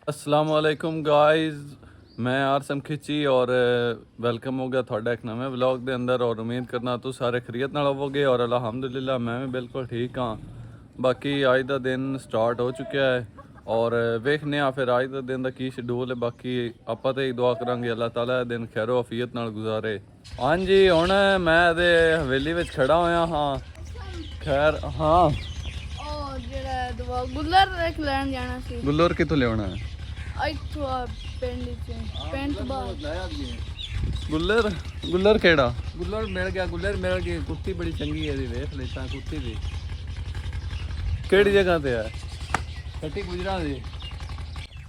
अस्सलाम वालेकुम गाइस, मैं आरसम खिची और वेलकम हो गया थोड़ा एक नवे व्लॉग के अंदर। और उम्मीद करना तुम सारे खरीत नाल होवोगे और अल्हम्दुलिल्लाह मैं भी बिल्कुल ठीक हाँ। बाकी अज का दिन स्टार्ट हो चुका है और वेखने फिर अज का दिन का की शेड्यूल है। बाकी आप तो ही दुआ करांगे अल्लाह ताला दिन खैरो अफीयत नाल गुजारे। हाँ जी, हुण मैं ते हवेली विच खड़ा होया हाँ। खैर हाँ, ਉਹ ਜਿਹੜਾ ਦਵਾ ਗੁੱਲਰ ਦੇਖ ਲੈਣ ਜਾਣਾ ਸੀ। गुल्लर कितों लिया है? ਇੱਥੋਂ ਆ ਪਿੰਡ ਚ ਪਿੰਡ ਬਾਹਰ गुल्लर गुल्लर केड़ा? गुल्लर मिल गया कुत्ती बड़ी चंगी है वेख लेता कुत्ती दी केड़ी जगह ते है? छठी गुजरा दी।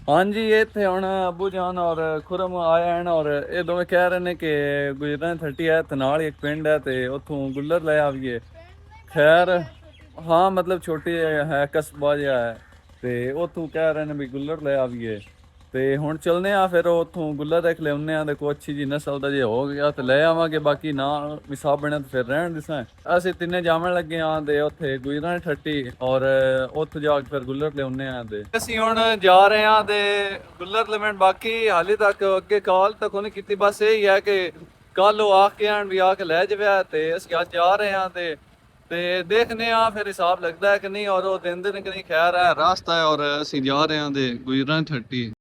हाँ जी, ये थे हुण अबू जान और खुरम आए हैं और ये दोवें कह रहे हैं कि गुजरा 30 है ते नाल एक पिंड है ते उत्थों गुल्लर ले आविए। खैर हाँ, मतलब छोटी है कस्बा जिहा है ते उत्थों कह रहे हैं भी गुल्लर ले आविए ते हुण चलने आ फिर उत्थों गुल्लर देख लियाउने आ ते कोई अच्छी जी नस्ल दा जे हो गया ते ले आवांगे। बाकी ना विसाब बने तो फिर रहन दिसां। असीं तिन्ने जावन लगे हाँ ते उत्थे गुजरा 30 और उत्थों जाके फिर गुल्लर लियाउने आ ते असीं हुण जा रहे हाँ ते गुल्लर लेवन। बाकी हाले तक अगे कॉल तक उन्हें कीती, बस यही है कि कल वो आके आन भी आके लै जावे ते असीं अज जा रहे हाँ ते देखने आ फिर हिसाब लगता है कि नहीं। और वो दिन दिन कि नहीं, खैर है रास्ता है और असीं जा रहे हैं ते गुजरा 30।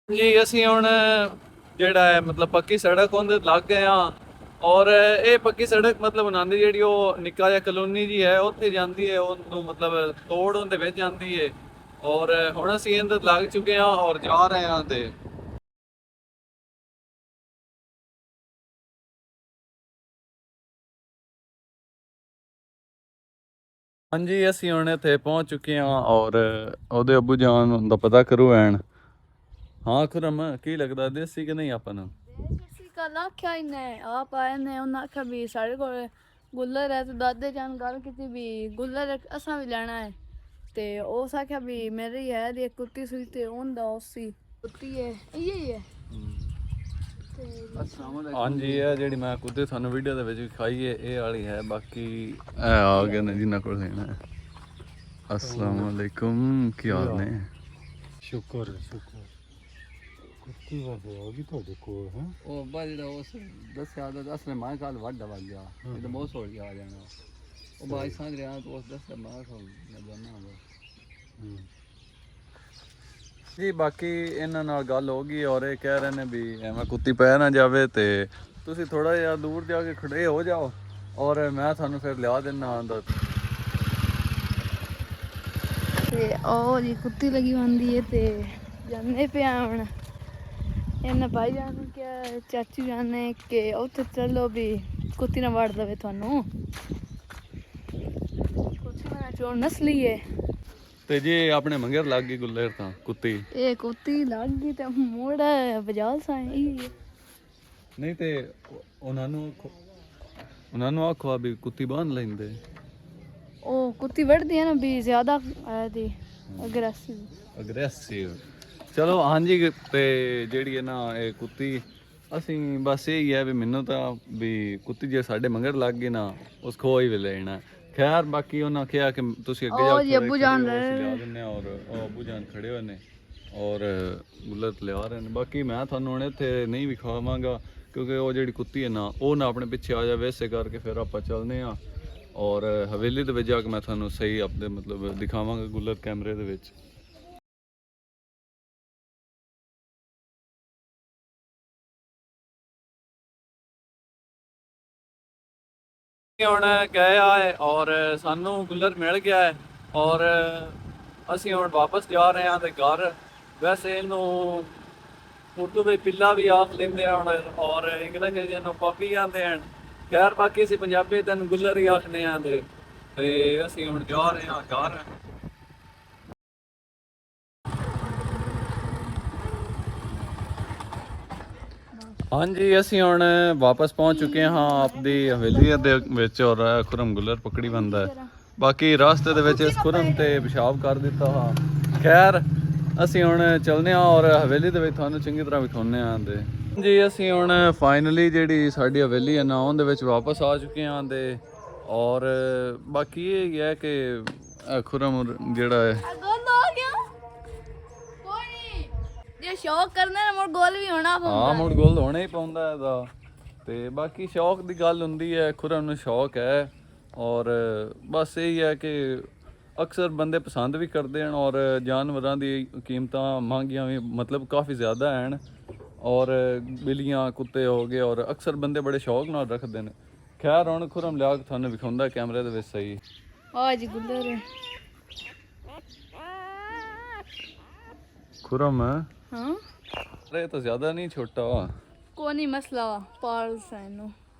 जी ਅਸੀਂ ਹੁਣ ਜਿਹੜਾ ਹੈ ਮਤਲਬ ਪੱਕੀ ਸੜਕ ਉਹਦੇ ਲੱਗ ਗਏ ਆ ਔਰ ਇਹ ਪੱਕੀ ਸੜਕ ਮਤਲਬ ਬਣਾਉਂਦੀ ਜਿਹੜੀ ਉਹ ਨਿੱਕਾ ਜਿਹਾ ਕਲੋਨੀ ਜੀ ਹੈ ਉੱਥੇ ਜਾਂਦੀ ਹੈ, ਉਹਨੂੰ ਮਤਲਬ ਤੋੜ ਉਹਦੇ ਵਿੱਚ ਜਾਂਦੀ ਹੈ। ਔਰ ਹੁਣ ਅਸੀਂ ਇਹਦੇ ਲੱਗ ਚੁੱਕੇ ਆ ਔਰ ਜਾ ਰਹੇ ਆ ਤੇ ਹਾਂਜੀ ਅਸੀਂ ਹੁਣ ਇੱਥੇ ਪਹੁੰਚ ਚੁੱਕੇ ਆ ਔਰ ਉਹਦੇ ਅੱਬੂ ਜਾਨ ਦਾ ਪਤਾ ਕਰੂ ਐਨ। ਹਾਂ ਖੁਰਮ, ਕੀ ਲੱਗਦਾ ਦੇਸੀ ਕਿ ਨਹੀਂ ਆਪਾਂ ਨੂੰ? ਅਸੀਂ ਕੱਲ ਆਖਿਆ ਇਹਨੇ ਆਪ ਆਏ ਨੇ, ਉਹਨਾਂ ਆਖਿਆ ਵੀ ਸਾਡੇ ਕੋਲ ਗੁੱਲਰ ਹੈ ਤੇ ਦਾਦੇ ਜਾਨ ਗੱਲ ਕੀਤੀ ਵੀ ਗੁੱਲਰ ਅਸਾਂ ਵੀ ਲੈਣਾ ਹੈ ਤੇ ਉਸ ਆਖਿਆ ਵੀ ਮੇਰੀ ਹੈ ਦੀ ਕੁੱਤੀ ਸੀ ਤੇ ਉਹਦਾ ਉਸੀ ਕੁੱਤੀ ਹੈ ਇਹ ਹੈ। ਹਾਂਜੀ, ਇਹ ਜਿਹੜੀ ਮੈਂ ਕੁੱਤੇ ਤੁਹਾਨੂੰ ਵੀਡੀਓ ਦੇ ਵਿੱਚ ਵਿਖਾਈ ਹੈ ਇਹ ਵਾਲੀ ਹੈ। ਬਾਕੀ ਇਹ ਆ ਗਏ ਨੇ ਜਿਨ੍ਹਾਂ ਕੋਲ ਲੈਣਾ ਹੈ। अस्सलाम वालेकुम, ਕੀ ਹਾਲ ਨੇ? ਸ਼ੁਕਰ ਕੁੱਤੀ ਵਾਦੇ ਆ ਗਈ ਤੁਹਾਡੇ ਕੋਲ ਹੈ। ਉਹ ਅੱਬਾ ਜਿਹੜਾ ਉਸ ਦੱਸਿਆ ਤਾਂ ਦੱਸ ਨੇ ਮੈਂ ਕੱਲ ਵੱਡਾ ਵੱਜ ਗਿਆ ਇਹ ਤਾਂ ਬਹੁਤ ਸੋਚ ਗਿਆ ਆ ਜਾਣਾ ਉਹ ਬਾਈ ਸਾਂਝ ਰਿਹਾ ਤਾਂ ਉਸ ਦੱਸਿਆ ਮੈਂ ਜਾਣਾ ਵਾ ਜੀ ਬਾਕੀ ਇਹਨਾਂ ਨਾਲ ਗੱਲ ਹੋ ਗਈ ਔਰ ਇਹ ਕਹਿ ਰਹੇ ਨੇ ਵੀ ਐਵੇਂ ਕੁੱਤੀ ਪੈ ਨਾ ਜਾਵੇ ਤੇ ਤੁਸੀਂ ਥੋੜਾ ਜਿਹਾ ਦੂਰ ਜਾ ਕੇ ਖੜੇ ਹੋ ਜਾਓ ਔਰ ਮੈਂ ਤੁਹਾਨੂੰ ਫਿਰ ਲਿਆ ਦਿੰਦਾ ਆਂਦਾ। ਤੇ ਉਹ ਜੀ ਕੁੱਤੀ ਲੱਗੀ ਹੁੰਦੀ ਹੈ ਤੇ ਜਾਂਦੇ ਪਿਆ ਹੁਣ ਇਹਨਾਂ ਭਾਈ ਜਾਨ ਨੂੰ ਕਿਹਾ ਚਾਚੀ ਜਾਨ ਨੇ ਕਿ ਉੱਥੇ ਚੱਲੋ ਵੀ ਕੁੱਤੀ ਨਾ ਵੜ ਦੇਵੇ ਤੁਹਾਨੂੰ। ਕੁੱਤੀ ਨਾਲ ਚੋਣ ਨਸਲੀ ਹੈ ਤੇ ਜੇ ਆਪਣੇ ਮੰਗਰ ਲੱਗ ਗਈ ਗੁੱਲਰ ਤਾਂ ਕੁੱਤੀ ਇਹ ਕੁੱਤੀ ਲੱਗ ਗਈ ਤੇ ਮੋੜ ਬਜਾਲ ਸਾਂ ਇਹ ਨਹੀਂ ਤੇ ਉਹਨਾਂ ਨੂੰ ਆਖੋ ਵੀ ਕੁੱਤੀ ਬੰਨ ਲੈਂਦੇ। ਉਹ ਕੁੱਤੀ ਵੜਦੀ ਹੈ ਨਾ ਵੀ ਜ਼ਿਆਦਾ ਆਦੀ ਅਗਰੈਸਿਵ। ਚਲੋ ਹਾਂਜੀ, ਤੇ ਜਿਹੜੀ ਹੈ ਨਾ ਇਹ ਕੁੱਤੀ ਅਸੀਂ ਬਸ ਇਹੀ ਹੈ ਵੀ ਮੈਨੂੰ ਤਾਂ ਵੀ ਕੁੱਤੀ ਜੇ ਸਾਡੇ ਮੰਗਰ ਲੱਗ ਗਈ ਨਾ ਉਸ ਖੋ ਹੀ ਲੈਣਾ। ਖੈਰ ਬਾਕੀ ਉਹਨਾਂ ਕਿਹਾ ਕਿ ਤੁਸੀਂ ਅੱਗੇ ਜਾਓ ਅੱਬੂ ਜਾਨ ਲਿਆ ਦਿੰਦੇ ਔਰ ਉਹ ਅੱਬੂ ਜਾਨ ਖੜੇ ਹੋਏ ਨੇ ਔਰ ਗੁੱਲਰ ਲਿਆ ਰਹੇ ਨੇ। ਬਾਕੀ ਮੈਂ ਤੁਹਾਨੂੰ ਹੁਣ ਇੱਥੇ ਨਹੀਂ ਵਿਖਾਵਾਂਗਾ ਕਿਉਂਕਿ ਉਹ ਜਿਹੜੀ ਕੁੱਤੀ ਹੈ ਨਾ ਉਹ ਨਾ ਆਪਣੇ ਪਿੱਛੇ ਆ ਜਾਵੇ, ਇਸੇ ਕਰਕੇ ਫਿਰ ਆਪਾਂ ਚੱਲਦੇ ਹਾਂ ਔਰ ਹਵੇਲੀ ਦੇ ਵਿੱਚ ਜਾ ਕੇ ਮੈਂ ਤੁਹਾਨੂੰ ਸਹੀ ਆਪਣੇ ਮਤਲਬ ਦਿਖਾਵਾਂਗਾ ਗੁੱਲਰ ਕੈਮਰੇ ਦੇ ਵਿੱਚ। ਹੁਣ ਗਏ ਆਏ ਔਰ ਸਾਨੂੰ ਗੁੱਲਰ ਮਿਲ ਗਿਆ ਹੈ ਔਰ ਅਸੀਂ ਹੁਣ ਵਾਪਸ ਜਾ ਰਹੇ ਹਾਂ ਤੇ ਘਰ। ਵੈਸੇ ਇਹਨੂੰ ਉਰਦੂ ਵਿੱਚ ਪਿੱਲਾ ਵੀ ਆਖ ਲੈਂਦੇ ਹਨ ਔਰ ਇੰਗਲਿਸ਼ ਵਿੱਚ ਇਹਨੂੰ ਪੱਪੀ ਆਂਦੇ ਹਨ। ਖੈਰ ਬਾਕੀ ਅਸੀਂ ਪੰਜਾਬੀ ਤੈਨੂੰ ਗੁੱਲਰ ਹੀ ਆਖਦੇ ਹਾਂ ਤੇ ਅਸੀਂ ਹੁਣ ਜਾ ਰਹੇ ਹਾਂ ਘਰ। ਹਾਂਜੀ, ਅਸੀਂ ਹੁਣ ਵਾਪਸ ਪਹੁੰਚ ਚੁੱਕੇ ਹਾਂ ਆਪਦੀ ਹਵੇਲੀ ਦੇ ਵਿੱਚ ਔਰ ਖੁਰਮ ਗੁੱਲਰ ਪਕੜੀ ਬੰਦਾ ਹੈ। ਬਾਕੀ ਰਾਸਤੇ ਦੇ ਵਿੱਚ ਇਸ ਖੁਰਮ ਤੇ ਪਿਸ਼ਾਬ ਕਰ ਦਿੱਤਾ ਹਾਂ। ਖੈਰ ਅਸੀਂ ਹੁਣ ਚੱਲਦੇ ਹਾਂ ਔਰ ਹਵੇਲੀ ਦੇ ਵਿੱਚ ਤੁਹਾਨੂੰ ਚੰਗੀ ਤਰ੍ਹਾਂ ਵਿਖਾਉਂਦੇ ਹਾਂ ਤੇ ਜੀ ਅਸੀਂ ਹੁਣ ਫਾਈਨਲੀ ਜਿਹੜੀ ਸਾਡੀ ਹਵੇਲੀ ਹੈ ਨਾ ਉਹਦੇ ਵਿੱਚ ਵਾਪਸ ਆ ਚੁੱਕੇ ਹਾਂ ਤੇ ਔਰ ਬਾਕੀ ਇਹ ਹੀ ਹੈ ਕਿ ਖੁਰਮ ਜਿਹੜਾ ਹੈ ਗੋਲ ਹੋ ਗਿਆ ਕੋਈ ਨਹੀਂ ਜੇ ਸ਼ੌਕ ਕਰਨਾ ਹੈ ਮੁੜ ਗੋਲ ਵੀ ਹੋਣਾ ਹਾਂ ਮੁੜ ਗੋਲ ਹੋਣਾ ਹੀ ਪਾਉਂਦਾ ਇਹਦਾ ਤੇ ਬਾਕੀ ਸ਼ੌਕ ਦੀ ਗੱਲ ਹੁੰਦੀ ਹੈ ਖੁਰਮ ਨੂੰ ਸ਼ੌਕ ਹੈ ਔਰ ਬਸ ਇਹੀ ਹੈ ਕਿ ਅਕਸਰ ਬੰਦੇ ਪਸੰਦ ਵੀ ਕਰਦੇ ਹਨ ਔਰ ਜਾਨਵਰਾਂ ਦੀ ਕੀਮਤਾਂ ਮਹਿੰਗੀਆਂ ਵੀ ਮਤਲਬ ਕਾਫੀ ਜ਼ਿਆਦਾ ਹਨ ਔਰ ਬਿੱਲੀਆਂ ਕੁੱਤੇ ਹੋ ਗਏ ਔਰ ਅਕਸਰ ਬੰਦੇ ਬੜੇ ਸ਼ੌਕ ਨਾਲ ਰੱਖਦੇ ਨੇ ਖੈਰ ਹੁਣ ਖੁਰਮ ਲਿਆ ਕੇ ਤੁਹਾਨੂੰ ਵਿਖਾਉਂਦਾ ਕੈਮਰੇ ਦੇ ਵਿੱਚ ਸਹੀ ਆ ਜੀ ਗੁੱਲਰ ਖੁਰਮ ਹਾਂ ਇਹ ਤਾਂ ਜ਼ਿਆਦਾ ਨਹੀਂ ਛੋਟਾ ਕੋਈ ਨਹੀਂ ਮਸਲਾ ਪਾਲ ਸੈਨੂੰ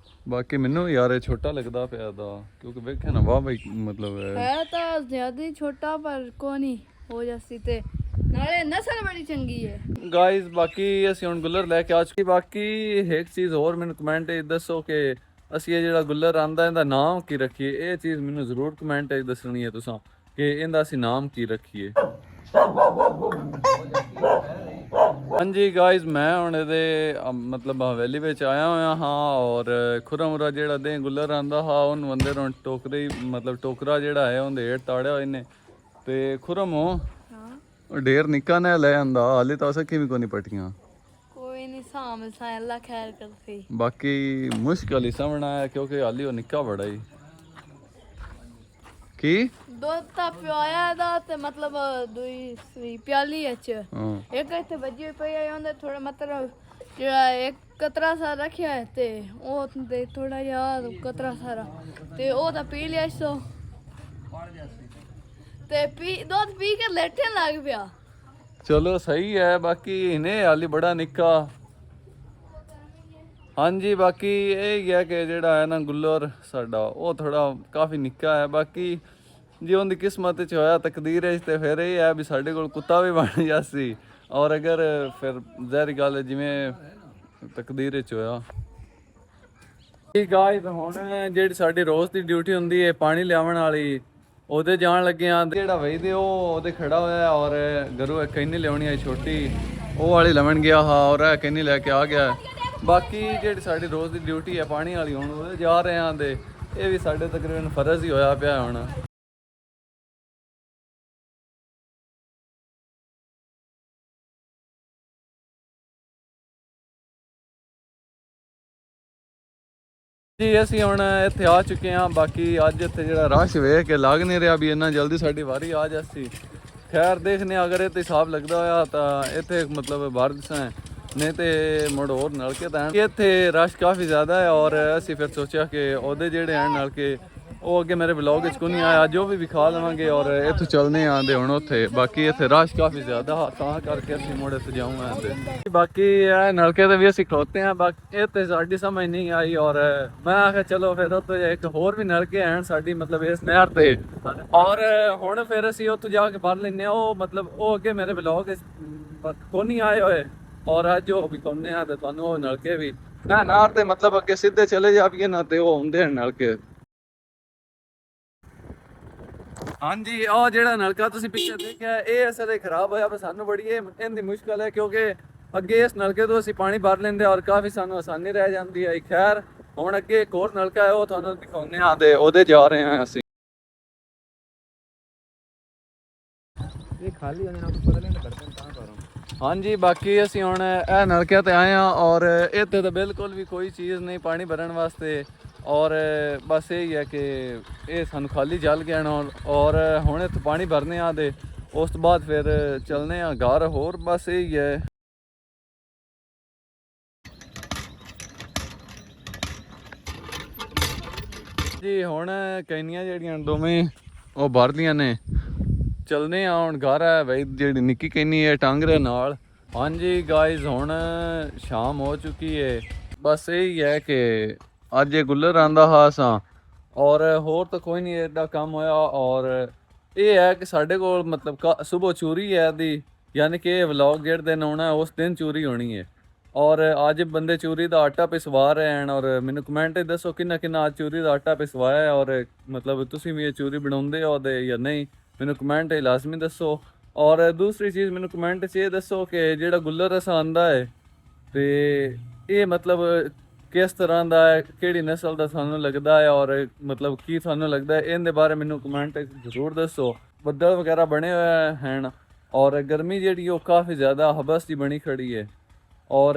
ਬਾਕੀ ਮੈਨੂੰ ਯਾਰ ਇਹ ਛੋਟਾ ਲੱਗਦਾ ਪਿਆ ਦਾ ਕਿਉਂਕਿ ਵੇਖਿਆ ਨਾ ਵਾਹ ਬਈ ਮਤਲਬ ਹੈ ਤਾਂ ਜ਼ਿਆਦਾ ਹੀ ਛੋਟਾ ਪਰ ਕੋਈ ਨਹੀਂ ਹੋ ਜਾਸੀ ਤੇ ਨਾਲੇ ਨਸਲ ਬੜੀ ਚੰਗੀ ਹੈ ਗਾਇਜ਼ ਬਾਕੀ ਅਸੀਂ ਹੁਣ ਗੁੱਲਰ ਲੈ ਕੇ ਆ ਚੁੱਕੇ ਬਾਕੀ ਇੱਕ ਚੀਜ਼ ਹੋਰ ਮੈਨੂੰ ਕਮੈਂਟ ਵਿੱਚ ਦੱਸੋ ਕਿ ਅਸੀਂ ਇਹ ਜਿਹੜਾ ਗੁੱਲਰ ਆਂਦਾ ਇਹਦਾ ਨਾਮ ਕੀ ਰੱਖੀਏ ਇਹ ਚੀਜ਼ ਮੈਨੂੰ ਜ਼ਰੂਰ ਕਮੈਂਟ ਵਿੱਚ ਦੱਸਣੀ ਹੈ ਤੁਸੀਂ ਕਿ ਇਹਦਾ ਅਸੀਂ ਨਾਮ ਕੀ ਰੱਖੀਏ ਹਾਂਜੀ ਗਾਇਜ਼ ਮੈਂ ਹੁਣ ਇਹਦੇ ਮਤਲਬ ਹਵੇਲੀ ਵਿੱਚ ਆਇਆ ਹੋਇਆ ਹਾਂ ਔਰ ਖੁਰਮਰਾ ਜਿਹੜਾ ਦੇ ਗੁੱਲਰ ਆਂਦਾ ਹਾਂ ਉਹਨੂੰ ਅੰਦਰ ਹੁਣ ਟੋਕਰੇ ਮਤਲਬ ਟੋਕਰਾ ਜਿਹੜਾ ਹੈ ਉਹਦੇ ਹੇਠ ਤਾੜਿਆ ਹੋਏ ਨੇ ਤੇ ਖੁਰਮ ਉਹ ਢੇਰ ਨਿੱਕਾ ਨਾ ਲੈ ਆਂਦਾ ਹਾਲੇ ਤਾਂ ਸਕੀ ਵੀ ਕੋਈ ਨਹੀਂ ਪਟੀਆਂ ਕੋਈ ਨਹੀਂ ਸਾਮ ਸਾ ਅੱਲਾ ਖੈਰ ਕਰਫੀ ਬਾਕੀ ਮੁਸ਼ਕਲ ਹੀ ਸਮਝਣਾ ਹੈ ਕਿਉਂਕਿ ਹਾਲੀ ਉਹ ਨਿੱਕਾ ਬੜਾ ਹੀ ਕੀ ਦੁੱਧ ਤਾਂ ਪਿਆਇਆ ਦਾ ਤੇ ਮਤਲਬ ਦੂਈ ਪਿਆਲੀ ਵਿੱਚ ਹਾਂ ਇੱਕ ਇੱਥੇ ਵੱਜੀ ਹੋਈ ਪਈ ਆ ਉਹਦੇ ਥੋੜਾ ਮਤਲਬ ਜਿਹੜਾ ਇੱਕ ਕਤਰਾ ਸਾਰਾ ਰੱਖਿਆ ਹੈ ਤੇ ਉਹ ਤੇ ਥੋੜਾ ਜਿਹਾ ਕਤਰਾ ਸਾਰਾ ਤੇ ਉਹ ਤਾਂ ਪੀ ਲਿਆ ਸੋ ਤੇ ਦੁੱਧ ਪੀ ਕੇ ਲੈਟਣ ਲੱਗ ਪਿਆ ਚਲੋ ਸਹੀ ਹੈ ਬਾਕੀ ਇਹਨੇ ਹਾਲੀ ਬੜਾ ਨਿੱਕਾ ਹਾਂਜੀ ਬਾਕੀ ਇਹ ਹੀ ਹੈ ਕਿ ਜਿਹੜਾ ਹੈ ਨਾ ਗੁੱਲਰ ਸਾਡਾ ਉਹ ਥੋੜਾ ਕਾਫੀ ਨਿੱਕਾ ਹੈ ਬਾਕੀ ਜੇ ਉਹਦੀ ਕਿਸਮਤ 'ਚ ਹੋਇਆ ਤਕਦੀਰ 'ਚ ਤੇ ਫਿਰ ਇਹ ਹੈ ਵੀ ਸਾਡੇ ਕੋਲ ਕੁੱਤਾ ਵੀ ਬਣ ਜਾਸੀ ਔਰ ਅਗਰ ਫਿਰ ਜ਼ਾਹਿਰ ਗੱਲ ਹੈ ਜਿਵੇਂ ਤਕਦੀਰ 'ਚ ਹੋਇਆ ਠੀਕ ਗਾਇਸ ਹੁਣ ਜਿਹੜੀ ਸਾਡੀ ਰੋਜ਼ ਦੀ ਡਿਊਟੀ ਹੁੰਦੀ ਹੈ ਪਾਣੀ ਲਿਆਉਣ ਵਾਲੀ ਉਹਦੇ ਜਾਣ ਲੱਗੇ ਆ ਜਿਹੜਾ ਵਈਦੇ ਉਹ ਉਹਦੇ ਖੜਾ ਹੋਇਆ ਔਰ ਗਰੂ ਕੈਨੀ ਲਿਆਉਣੀ ਹੈ ਛੋਟੀ ਉਹ ਵਾਲੀ ਲਵਣ ਗਿਆ ਹਾਂ ਔਰ ਇਹ ਕੈਨੀ ਲੈ ਕੇ ਆ ਗਿਆ ਬਾਕੀ ਜਿਹੜੀ ਸਾਡੀ ਰੋਜ਼ ਦੀ ਡਿਊਟੀ ਹੈ ਪਾਣੀ ਵਾਲੀ ਹੁਣ ਉਹਦੇ ਜਾ ਰਹੇ ਆਂ ਤੇ ਇਹ ਵੀ ਸਾਡੇ ਤਕਰੀਬਨ ਫਰਜ਼ ਹੀ ਹੋਇਆ ਪਿਆ ਹੁਣ ਜੀ ਅਸੀਂ ਹੁਣ ਇੱਥੇ ਆ ਚੁੱਕੇ ਹਾਂ ਬਾਕੀ ਅੱਜ ਇੱਥੇ ਜਿਹੜਾ ਰਸ਼ ਵੇਖ ਕੇ ਲੱਗ ਨਹੀਂ ਰਿਹਾ ਵੀ ਇੰਨਾ ਜਲਦੀ ਸਾਡੀ ਵਾਰੀ ਆ ਜਾਸੀ ਖੈਰ ਦੇਖਨੇ ਅਗਰ ਇਹ ਤੇ ਹਿਸਾਬ ਲੱਗਦਾ ਹੋਇਆ ਤਾਂ ਇੱਥੇ ਮਤਲਬ ਬਾਰਿਸ਼ਾਂ ਨਹੀਂ ਤੇ ਮੁੜ ਹੋਰ ਨਲਕੇ ਤਾਂ ਇੱਥੇ ਰਸ਼ ਕਾਫੀ ਜ਼ਿਆਦਾ ਹੈ ਔਰ ਅਸੀਂ ਫਿਰ ਸੋਚਿਆ ਕਿ ਉਹਦੇ ਜਿਹੜੇ ਹਨ ਨਲਕੇ ਉਹ ਅੱਗੇ ਮੇਰੇ ਵਲੌਗ ਵਿੱਚ ਕੋਈ ਨਹੀਂ ਆਇਆ ਜੋ ਵੀ ਵਿਖਾ ਲਵਾਂਗੇ ਔਰ ਇੱਥੋਂ ਚੱਲਨੇ ਆਂਦੇ ਹੁਣ ਉੱਥੇ ਬਾਕੀ ਇੱਥੇ ਰਸ਼ ਕਾਫੀ ਜ਼ਿਆਦਾ ਤਾਂ ਕਰਕੇ ਅਸੀਂ ਮੁੜ ਇੱਥੇ ਜਾਊਂਗਾ ਤੇ ਬਾਕੀ ਇਹ ਨਲਕੇ ਤੇ ਵੀ ਅਸੀਂ ਖਲੋਤੇ ਹਾਂ ਬਾਕੀ ਇਹ ਤੇ ਸਾਡੀ ਸਮਝ ਨਹੀਂ ਆਈ ਔਰ ਮੈਂ ਆਖਿਆ ਚਲੋ ਫਿਰ ਉੱਥੇ ਇੱਕ ਹੋਰ ਵੀ ਨਲਕੇ ਹਨ ਸਾਡੀ ਮਤਲਬ ਇਸ ਨਹਿਰ ਤੇ ਔਰ ਹੁਣ ਫਿਰ ਅਸੀਂ ਉੱਥੇ ਜਾ ਕੇ ਭਰ ਲੈਂਦੇ ਹਾਂ ਉਹ ਮਤਲਬ ਉਹ ਅੱਗੇ ਮੇਰੇ ਵਲੌਗ ਵਿੱਚ ਕੋਈ ਨਹੀਂ ਆਏ ਹੋਏ ਔਰ ਅੱਜ ਉਹ ਵੀ ਕੋਨੇ ਆ ਤੇ ਤੁਹਾਨੂੰ ਉਹ ਨਲਕੇ ਵੀ ਨਾ ਨਾਰ ਤੇ ਮਤਲਬ ਅੱਗੇ ਸਿੱਧੇ ਚਲੇ ਜਾਵੀਏ ਨਾ ਤੇ ਉਹ ਹੁੰਦੇ ਹਨ ਨਲਕੇ ਹਾਂਜੀ ਉਹ ਜਿਹੜਾ ਨਲਕਾ ਤੁਸੀਂ ਪਿੱਛੇ ਦੇਖਿਆ ਇਹ ਅਸਲ ਖਰਾਬ ਹੋਇਆ ਪਰ ਸਾਨੂੰ ਬੜੀ ਇਹਦੀ ਮੁਸ਼ਕਲ ਹੈ ਕਿਉਂਕਿ ਅੱਗੇ ਇਸ ਨਲਕੇ ਤੋਂ ਅਸੀਂ ਪਾਣੀ ਭਰ ਲੈਂਦੇ ਔਰ ਕਾਫੀ ਸਾਨੂੰ ਆਸਾਨੀ ਰਹਿ ਜਾਂਦੀ ਹੈ ਖੈਰ ਹੁਣ ਅੱਗੇ ਇੱਕ ਹੋਰ ਨਲਕਾ ਹੈ ਉਹ ਤੁਹਾਨੂੰ ਦਿਖਾਉਂਦੇ ਆ ਤੇ ਉਹਦੇ ਜਾ ਰਹੇ ਹਾਂ ਅਸੀਂ ਇਹ ਖਾਲੀ ਹੋਣੇ ਨਾਲ ਪਤਾ ਨਹੀਂ ਬਰਤਨ ਤਾਂ ਕਰਾਂ ਹਾਂਜੀ ਬਾਕੀ ਅਸੀਂ ਹੁਣ ਇਹ ਨਲਕਿਆਂ ਤੇ ਆਏ ਹਾਂ ਔਰ ਇੱਥੇ ਤਾਂ ਬਿਲਕੁਲ ਵੀ ਕੋਈ ਚੀਜ਼ ਨਹੀਂ ਪਾਣੀ ਭਰਨ ਵਾਸਤੇ ਔਰ ਬਸ ਇਹ ਹੀ ਹੈ ਕਿ ਇਹ ਸਾਨੂੰ ਖਾਲੀ ਜਲ ਗਿਆ ਔਰ ਹੁਣ ਇੱਥੇ ਪਾਣੀ ਭਰਨੇ ਆ ਤੇ ਉਸ ਤੋਂ ਬਾਅਦ ਫਿਰ ਚੱਲਨੇ ਆ ਘਰ ਹੋਰ ਬਸ ਇਹ ਹੀ ਹੈ ਜੀ ਹੁਣ ਕੈਨੀਆਂ ਜਿਹੜੀਆਂ ਦੋਵੇਂ ਉਹ ਭਰ ਲੀਆਂ ਨੇ ਚੱਲਨੇ ਆ ਹੁਣ ਘਰ ਹੈ ਬਈ ਜਿਹੜੀ ਨਿੱਕੀ ਕੈਨੀ ਹੈ ਟੰਗ ਦੇ ਨਾਲ ਹਾਂਜੀ ਗਾਇਜ਼ ਹੁਣ ਸ਼ਾਮ ਹੋ ਚੁੱਕੀ ਹੈ ਬਸ ਇਹ ਹੀ ਹੈ ਕਿ ਅੱਜ ਇਹ ਗੁੱਲਰ ਆਂਦਾ ਹਾਂ ਸਾਂ ਔਰ ਹੋਰ ਤਾਂ ਕੋਈ ਨਹੀਂ ਐਡਾ ਕੰਮ ਹੋਇਆ ਔਰ ਇਹ ਹੈ ਕਿ ਸਾਡੇ ਕੋਲ ਮਤਲਬ ਸਵੇਰ ਚੋਰੀ ਹੈ ਦੀ ਯਾਨੀ ਕਿ ਇਹ ਵਲੌਗ ਜਿਹੜੇ ਦਿਨ ਆਉਣਾ ਉਸ ਦਿਨ ਚੋਰੀ ਹੋਣੀ ਹੈ ਔਰ ਅੱਜ ਬੰਦੇ ਚੋਰੀ ਦਾ ਆਟਾ ਪਿਸਵਾ ਰਹੇ ਹਨ ਔਰ ਮੈਨੂੰ ਕਮੈਂਟ ਦੱਸੋ ਕਿੰਨਾ ਕਿੰਨਾ ਅੱਜ ਚੋਰੀ ਦਾ ਆਟਾ ਪਿਸਵਾਇਆ ਹੈ ਔਰ ਮਤਲਬ ਤੁਸੀਂ ਵੀ ਇਹ ਚੋਰੀ ਬਣਾਉਂਦੇ ਹੋ ਤੇ ਜਾਂ ਨਹੀਂ ਮੈਨੂੰ ਕਮੈਂਟ ਲਾਜ਼ਮੀ ਦੱਸੋ ਔਰ ਦੂਸਰੀ ਚੀਜ਼ ਮੈਨੂੰ ਕਮੈਂਟ 'ਚ ਇਹ ਦੱਸੋ ਕਿ ਜਿਹੜਾ ਗੁੱਲਰ ਅਸਾਂ ਆਂਦਾ ਹੈ ਤੇ ਇਹ ਮਤਲਬ ਕਿਸ ਤਰ੍ਹਾਂ ਦਾ ਹੈ, ਕਿਹੜੀ ਨਸਲ ਦਾ ਸਾਨੂੰ ਲੱਗਦਾ ਹੈ, ਔਰ ਮਤਲਬ ਕੀ ਤੁਹਾਨੂੰ ਲੱਗਦਾ ਹੈ, ਇਹਦੇ ਬਾਰੇ ਮੈਨੂੰ ਕਮੈਂਟ ਜ਼ਰੂਰ ਦੱਸੋ। ਬੱਦਲ ਵਗੈਰਾ ਬਣੇ ਹੋਏ ਹਨ ਔਰ ਗਰਮੀ ਜਿਹੜੀ ਉਹ ਕਾਫੀ ਜ਼ਿਆਦਾ ਹਬਸ ਦੀ ਬਣੀ ਖੜੀ ਹੈ। ਔਰ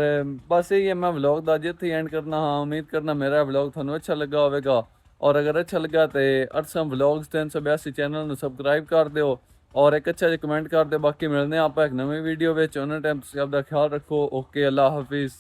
ਬਸ यही है, मैं व्लॉग ਦਾ ਜਿੱਥੇ ਐਂਡ ਕਰਨਾ ਹਾਂ। ਉਮੀਦ ਕਰਨਾ ਮੇਰਾ व्लॉग ਤੁਹਾਨੂੰ ਅੱਛਾ ਲੱਗਾ ਹੋਵੇਗਾ, ਔਰ ਅਗਰ ਅੱਛਾ ਲੱਗਾ ਤੇ ਅਰਸਮ ਵਲੌਗਸ 382 ਚੈਨਲ ਨੂੰ ਸਬਸਕ੍ਰਾਈਬ ਕਰ ਦਿਓ ਔਰ ਇੱਕ ਅੱਛਾ ਜਿਹਾ ਕਮੈਂਟ ਕਰ ਦਿਓ। ਬਾਕੀ ਮਿਲਦੇ ਹਾਂ ਆਪਾਂ ਇੱਕ ਨਵੀਂ ਵੀਡੀਓ ਵਿੱਚ। ਉਹਨਾਂ ਟਾਈਮ ਤੁਸੀਂ ਆਪਦਾ ਖਿਆਲ ਰੱਖੋ। ਓਕੇ, ਅੱਲਾ ਹਾਫਿਜ਼।